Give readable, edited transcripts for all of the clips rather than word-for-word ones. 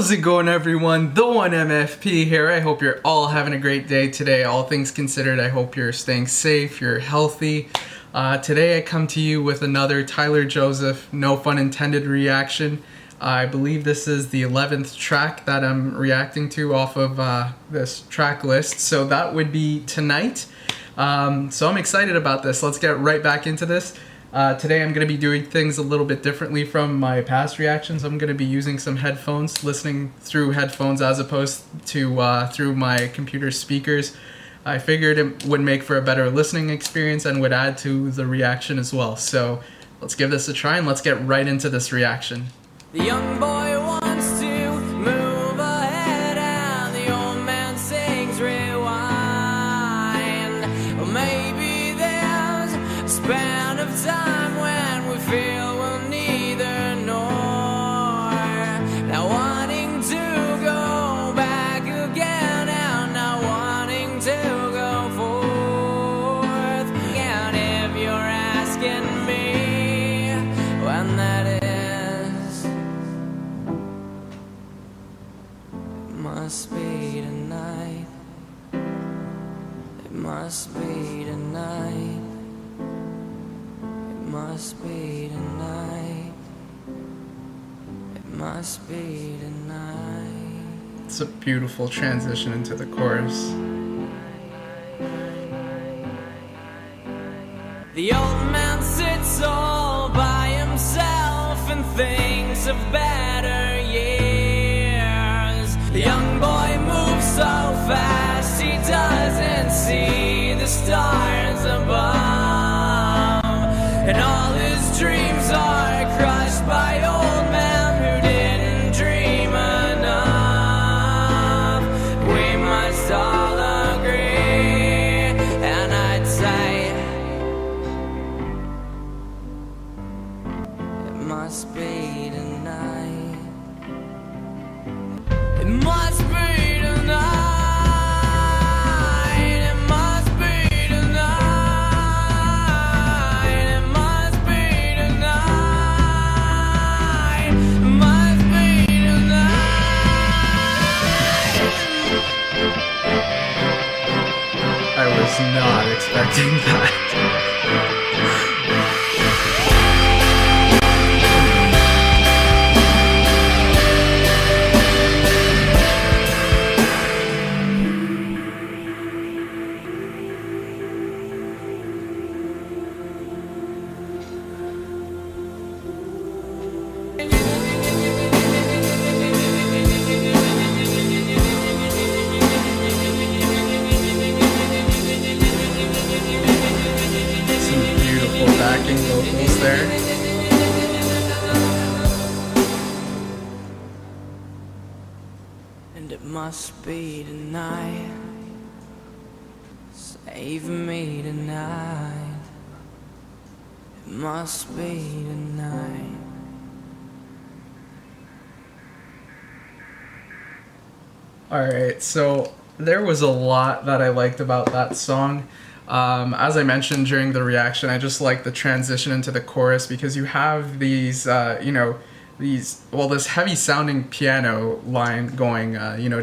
How's it going, everyone? The 1MFP here. I hope you're all having a great day today. All things considered, I hope you're staying safe, you're healthy. Today I come to you with another Tyler Joseph No Fun Intended reaction. I believe this is the 11th track that I'm reacting to off of this track list. So that would be Tonight. So I'm excited about this. Let's get right back into this. Today I'm going to be doing things a little bit differently from my past reactions. I'm going to be using some headphones, listening through headphones as opposed to through my computer speakers. I figured it would make for a better listening experience and would add to the reaction as well. So let's give this a try and let's get right into this reaction. The young boy wants to move ahead and the old man sings rewind. Or maybe there's a span of time when we feel we'll neither nor. Now wanting to go back again and not wanting to go forth. And if you're asking me when that is, must be tonight. It must be tonight. It must be tonight. It must be tonight. It's a beautiful transition into the chorus. The old man sits all by himself and thinks of better years. The young boy moves so fast he doesn't see the stars above, and all his dreams are crushed by old men who didn't dream enough. We must all agree, and I'd say it must be tonight. It must be tonight. It must be tonight. It must be tonight. It must be tonight. I was not expecting that. Backing vocals there. And it must be tonight. Save me tonight. It must be tonight. Alright, so there was a lot that I liked about that song. As I mentioned during the reaction, I just like the transition into the chorus because you have these, this heavy sounding piano line going,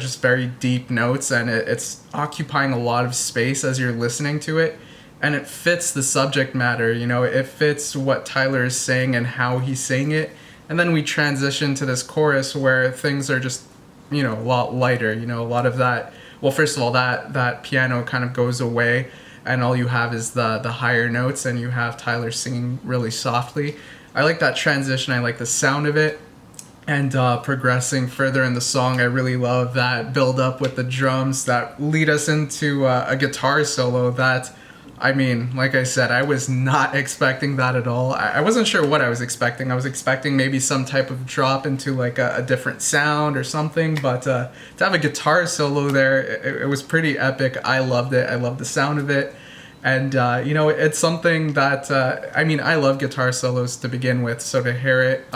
just very deep notes, and it's occupying a lot of space as you're listening to it, and it fits the subject matter, it fits what Tyler is saying and how he's saying it, and then we transition to this chorus where things are just, a lot lighter, a lot of that, well, first of all, that piano kind of goes away, and all you have is the higher notes, and you have Tyler singing really softly. I like that transition. I like the sound of it. And progressing further in the song, I really love that build up with the drums that lead us into a guitar solo that, like I said, I was not expecting that at all. I wasn't sure what I was expecting. I was expecting maybe some type of drop into like a different sound or something, but to have a guitar solo there, it was pretty epic. I loved it. I loved the sound of it. And, it's something that, I love guitar solos to begin with, so to hear it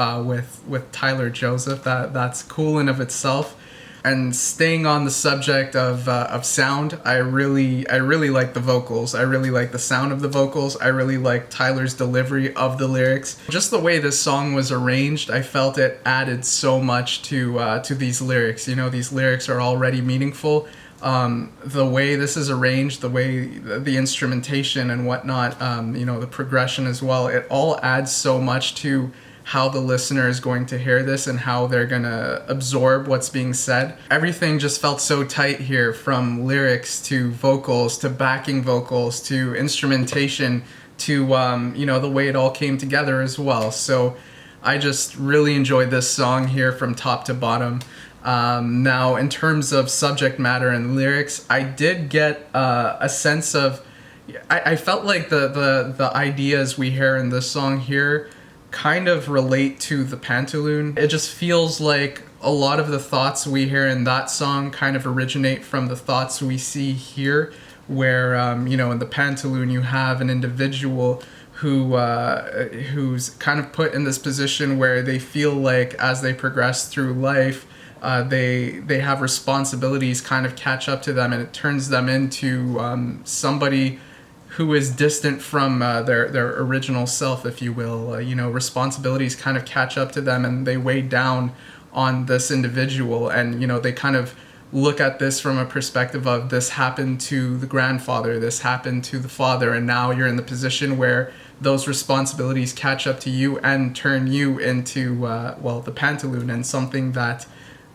with Tyler Joseph, that's cool in of itself. And staying on the subject of sound, I really like the vocals. I really like the sound of the vocals. I really like Tyler's delivery of the lyrics. Just the way this song was arranged, I felt it added so much to these lyrics. You know, these lyrics are already meaningful. The way this is arranged, the way the instrumentation and whatnot, the progression as well, it all adds so much to how the listener is going to hear this and how they're going to absorb what's being said. Everything just felt so tight here, from lyrics to vocals to backing vocals to instrumentation to, the way it all came together as well. So I just really enjoyed this song here from top to bottom. Now, in terms of subject matter and lyrics, I did get a sense of, I felt like the ideas we hear in this song here kind of relate to the Pantaloon. It just feels like a lot of the thoughts we hear in that song kind of originate from the thoughts we see here, where, in the Pantaloon you have an individual who's kind of put in this position where they feel like as they progress through life, they have responsibilities kind of catch up to them, and it turns them into somebody who is distant from their original self, if you will. Responsibilities kind of catch up to them, and they weigh down on this individual, and they kind of look at this from a perspective of, this happened to the grandfather, this happened to the father, and now you're in the position where those responsibilities catch up to you and turn you into the Pantaloon, and something that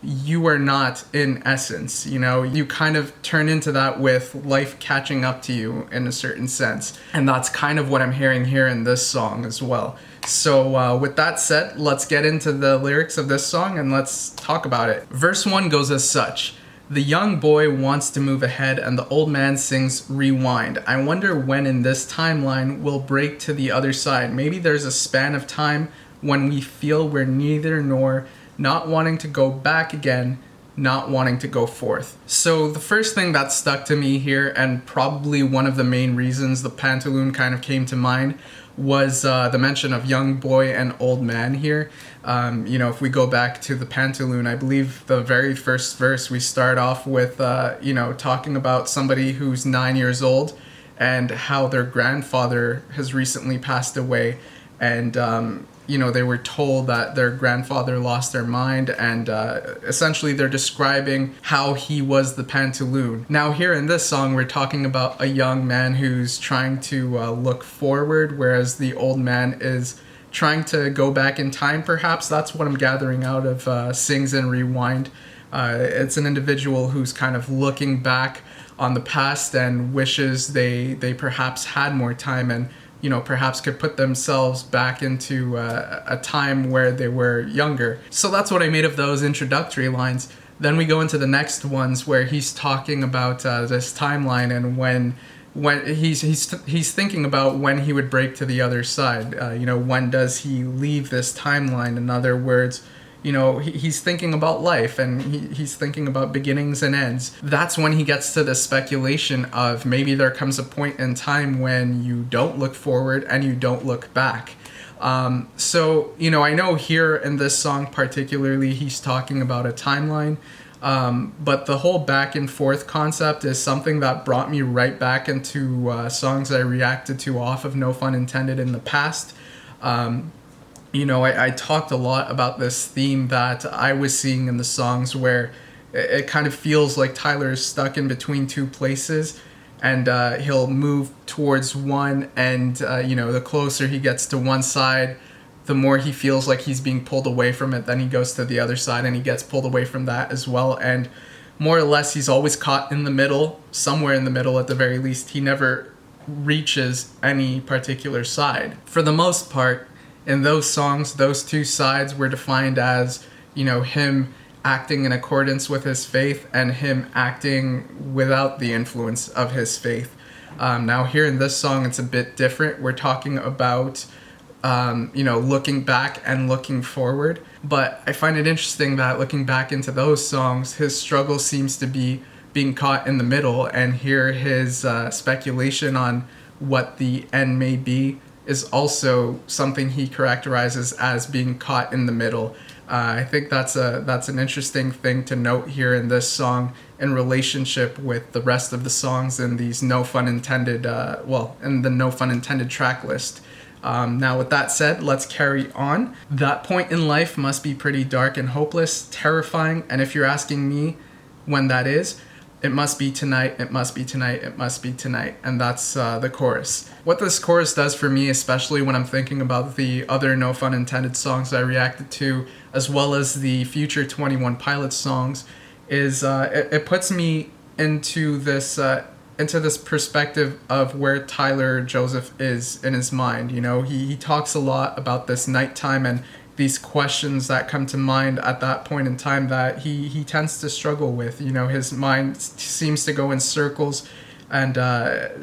you are not in essence. You kind of turn into that with life catching up to you in a certain sense, and that's kind of what I'm hearing here in this song as well. So with that said, let's get into the lyrics of this song and let's talk about it. Verse 1 goes as such: the young boy wants to move ahead and the old man sings rewind. I wonder when in this timeline we'll break to the other side. Maybe there's a span of time when we feel we're neither nor, not wanting to go back again, not wanting to go forth. So the first thing that stuck to me here, and probably one of the main reasons the Pantaloon kind of came to mind, was the mention of young boy and old man here. If we go back to the Pantaloon, I believe the very first verse we start off with, talking about somebody who's 9 years old and how their grandfather has recently passed away. And they were told that their grandfather lost their mind, and essentially they're describing how he was the Pantaloon. Now here in this song, we're talking about a young man who's trying to look forward, whereas the old man is trying to go back in time, perhaps. That's what I'm gathering out of Sings and Rewind. It's an individual who's kind of looking back on the past and wishes they perhaps had more time, and perhaps could put themselves back into a time where they were younger. So that's what I made of those introductory lines. Then we go into the next ones where he's talking about this timeline, and when he's thinking about when he would break to the other side. When does he leave this timeline? In other words, he's thinking about life, and he's thinking about beginnings and ends. That's when he gets to the speculation of, maybe there comes a point in time when you don't look forward and you don't look back. I know here in this song particularly, he's talking about a timeline, but the whole back and forth concept is something that brought me right back into songs I reacted to off of No Phun Intended in the past. I talked a lot about this theme that I was seeing in the songs, where it kind of feels like Tyler is stuck in between two places, and he'll move towards one, and the closer he gets to one side, the more he feels like he's being pulled away from it. Then he goes to the other side and he gets pulled away from that as well, and more or less he's always caught in the middle, somewhere in the middle at the very least. He never reaches any particular side. For the most part, in those songs, those two sides were defined as, him acting in accordance with his faith and him acting without the influence of his faith. Now here in this song, it's a bit different. We're talking about, looking back and looking forward. But I find it interesting that looking back into those songs, his struggle seems to be being caught in the middle, and here his speculation on what the end may be is also something he characterizes as being caught in the middle. I think that's an interesting thing to note here in this song in relationship with the rest of the songs in these No Fun Intended, in the No Fun Intended track list. Now, with that said, let's carry on. That point in life must be pretty dark and hopeless, terrifying, and if you're asking me when that is, it must be tonight, it must be tonight, it must be tonight. And that's the chorus. What this chorus does for me, especially when I'm thinking about the other No Fun Intended songs I reacted to, as well as the future 21 Pilots songs, is it puts me into this perspective of where Tyler Joseph is in his mind. You know, he talks a lot about this nighttime and these questions that come to mind at that point in time that he tends to struggle with. You know, his mind seems to go in circles, and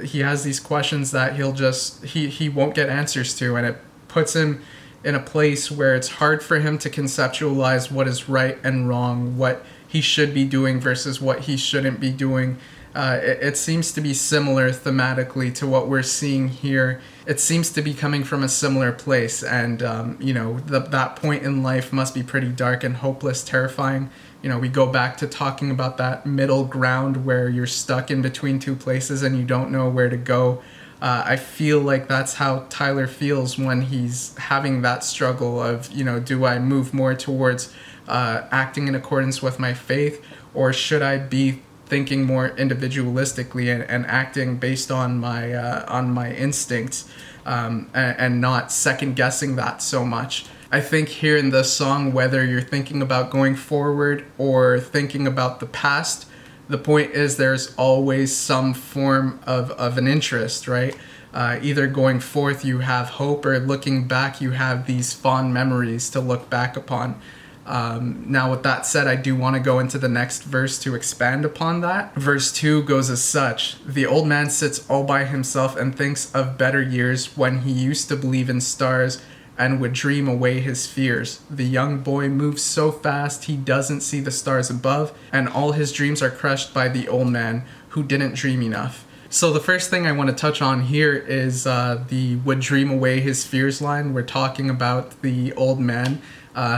he has these questions that he won't get answers to, and it puts him in a place where it's hard for him to conceptualize what is right and wrong, what he should be doing versus what he shouldn't be doing. It seems to be similar thematically to what we're seeing here. It seems to be coming from a similar place, and that point in life must be pretty dark and hopeless, terrifying. You know, we go back to talking about that middle ground where you're stuck in between two places and you don't know where to go. I feel like that's how Tyler feels when he's having that struggle of, do I move more towards acting in accordance with my faith, or should I be thinking more individualistically and acting based on my instincts, and not second guessing that so much. I think here in this song, whether you're thinking about going forward or thinking about the past, the point is there's always some form of an interest, right? Either going forth you have hope, or looking back you have these fond memories to look back upon. Now, with that said, I do want to go into the next verse to expand upon that. Verse 2 goes as such: "The old man sits all by himself and thinks of better years when he used to believe in stars and would dream away his fears. The young boy moves so fast he doesn't see the stars above, and all his dreams are crushed by the old man who didn't dream enough." So the first thing I want to touch on here is the "would dream away his fears" line. We're talking about the old man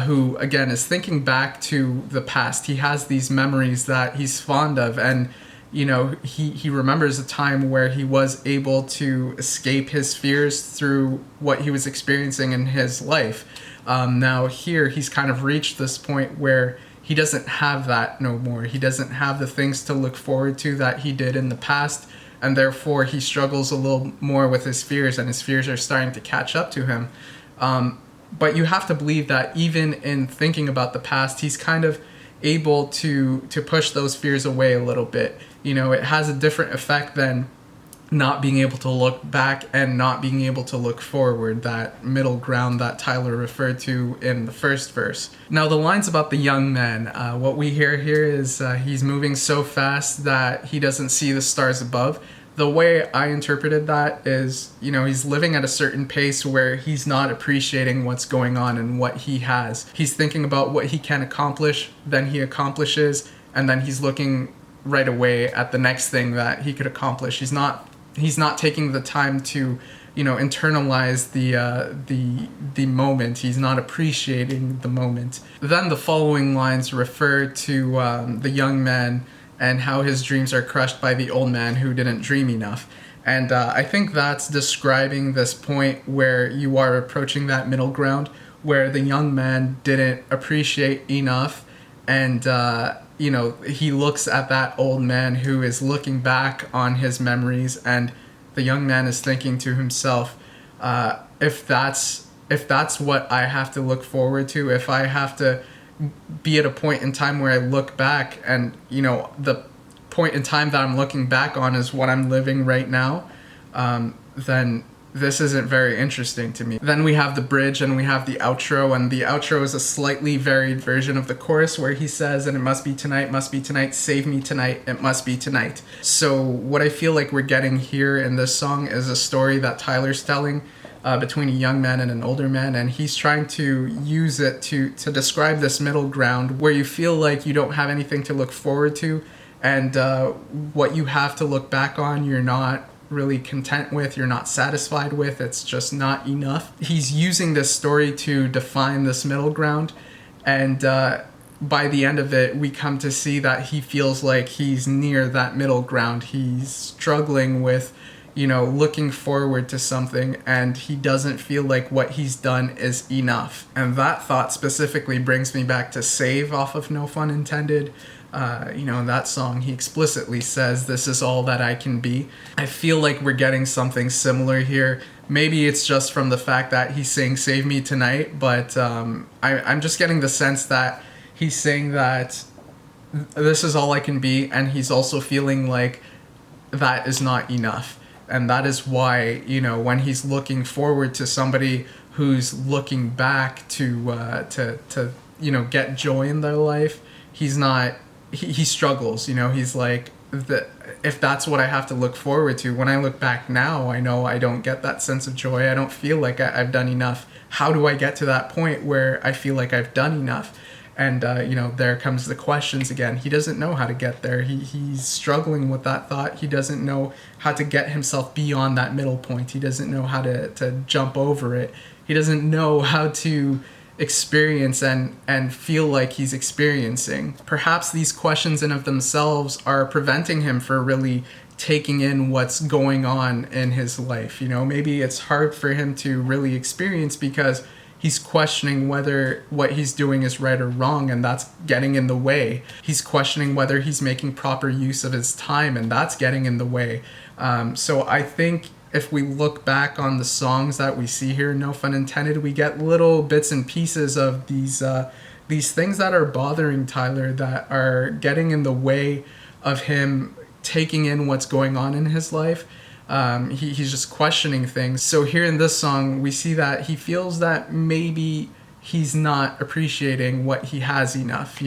who, again, is thinking back to the past. He has these memories that he's fond of, and he remembers a time where he was able to escape his fears through what he was experiencing in his life. Now here he's kind of reached this point where he doesn't have that no more. He doesn't have the things to look forward to that he did in the past, and therefore he struggles a little more with his fears, and his fears are starting to catch up to him. But you have to believe that even in thinking about the past, he's kind of able to push those fears away a little bit. It has a different effect than not being able to look back and not being able to look forward, that middle ground that Tyler referred to in the first verse. Now, the lines about the young man, what we hear here is he's moving so fast that he doesn't see the stars above. The way I interpreted that is, he's living at a certain pace where he's not appreciating what's going on and what he has. He's thinking about what he can accomplish, then he accomplishes, and then he's looking right away at the next thing that he could accomplish. He's not taking the time to, internalize the moment. He's not appreciating the moment. Then the following lines refer to the young man and how his dreams are crushed by the old man who didn't dream enough. And I think that's describing this point where you are approaching that middle ground where the young man didn't appreciate enough, and he looks at that old man who is looking back on his memories, and the young man is thinking to himself, if that's what I have to look forward to, if I have to be at a point in time where I look back and, the point in time that I'm looking back on is what I'm living right now, then this isn't very interesting to me. Then we have the bridge and we have the outro, and the outro is a slightly varied version of the chorus where he says, "And it must be tonight, save me tonight, it must be tonight." So what I feel like we're getting here in this song is a story that Tyler's telling between a young man and an older man, and he's trying to use it to describe this middle ground where you feel like you don't have anything to look forward to, and what you have to look back on you're not really content with, you're not satisfied with, it's just not enough. He's using this story to define this middle ground, And by the end of it, we come to see that he feels like he's near that middle ground. He's struggling with, looking forward to something, and he doesn't feel like what he's done is enough. And that thought specifically brings me back to Save off of No Fun Intended. In that song, he explicitly says, "This is all that I can be." I feel like we're getting something similar here. Maybe it's just from the fact that he's saying "Save me tonight," but I'm just getting the sense that he's saying that this is all I can be, and he's also feeling like that is not enough. And that is why, when he's looking forward to somebody who's looking back to get joy in their life, he's not. He struggles. He's like, if that's what I have to look forward to, when I look back now, I know I don't get that sense of joy. I don't feel like I've done enough. How do I get to that point where I feel like I've done enough? And, there comes the questions again. He doesn't know how to get there. He's struggling with that thought. He doesn't know how to get himself beyond that middle point. He doesn't know how to jump over it. He doesn't know how to experience and feel like he's experiencing. Perhaps these questions in of themselves are preventing him from really taking in what's going on in his life. Maybe it's hard for him to really experience because he's questioning whether what he's doing is right or wrong, and that's getting in the way. He's questioning whether he's making proper use of his time, and that's getting in the way. So I think if we look back on the songs that we see here, No Fun Intended, we get little bits and pieces of these things that are bothering Tyler, that are getting in the way of him taking in what's going on in his life. He's just questioning things. So here in this song, we see that he feels that maybe he's not appreciating what he has enough.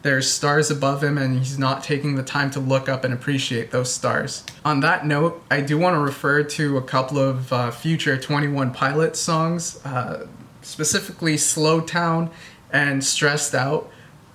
There's stars above him, and he's not taking the time to look up and appreciate those stars. On that note, I do want to refer to a couple of future 21 Pilots songs, specifically Slow Town and Stressed Out.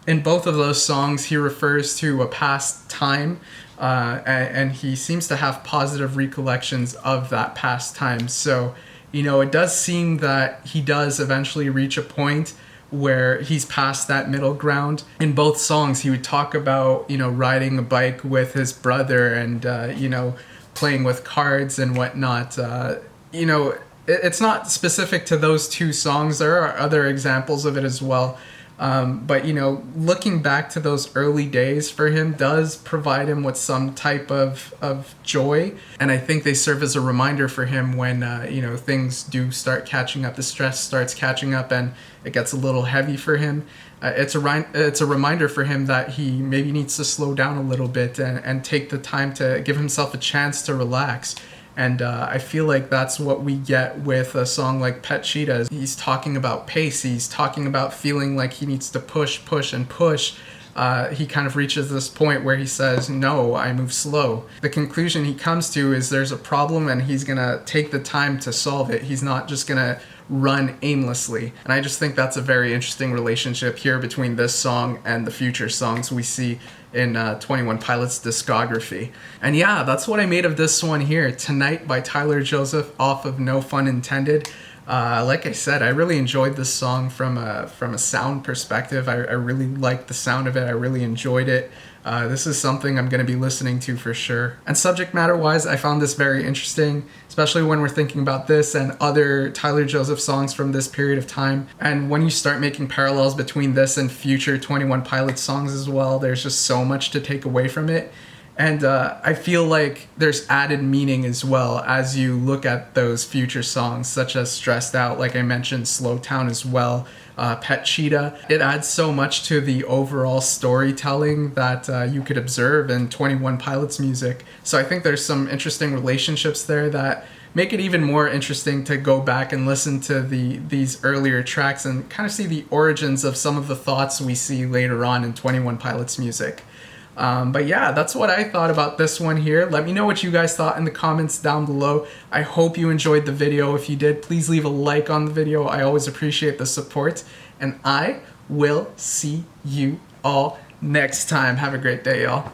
In both of those songs, he refers to a past time, and he seems to have positive recollections of that past time. So, it does seem that he does eventually reach a point where he's past that middle ground. In both songs, he would talk about, riding a bike with his brother and, playing with cards and whatnot. It's not specific to those two songs. There are other examples of it as well. But looking back to those early days for him does provide him with some type of joy. And I think they serve as a reminder for him when, things do start catching up, the stress starts catching up and it gets a little heavy for him. It's a reminder for him that he maybe needs to slow down a little bit and take the time to give himself a chance to relax. And I feel like that's what we get with a song like Pet Cheetah. He's talking about pace. He's talking about feeling like he needs to push. He kind of reaches this point where he says, "No, I move slow." The conclusion he comes to is there's a problem and he's going to take the time to solve it. He's not just going to run aimlessly. And I just think that's a very interesting relationship here between this song and the future songs we see in 21 Pilots' discography. And yeah, that's what I made of this one here, Tonight by Tyler Joseph off of No Fun Intended. Like I said, I really enjoyed this song from a sound perspective. I really liked the sound of it. I really enjoyed it. This is something I'm going to be listening to for sure. And subject matter wise, I found this very interesting, especially when we're thinking about this and other Tyler Joseph songs from this period of time. And when you start making parallels between this and future 21 Pilots songs as well, there's just so much to take away from it. And I feel like there's added meaning as well as you look at those future songs, such as Stressed Out, like I mentioned, Slow Town as well, Pet Cheetah. It adds so much to the overall storytelling that you could observe in 21 Pilots music. So I think there's some interesting relationships there that make it even more interesting to go back and listen to these earlier tracks and kind of see the origins of some of the thoughts we see later on in 21 Pilots music. But yeah, that's what I thought about this one here. Let me know what you guys thought in the comments down below. I hope you enjoyed the video. If you did, please leave a like on the video. I always appreciate the support. And I will see you all next time. Have a great day, y'all.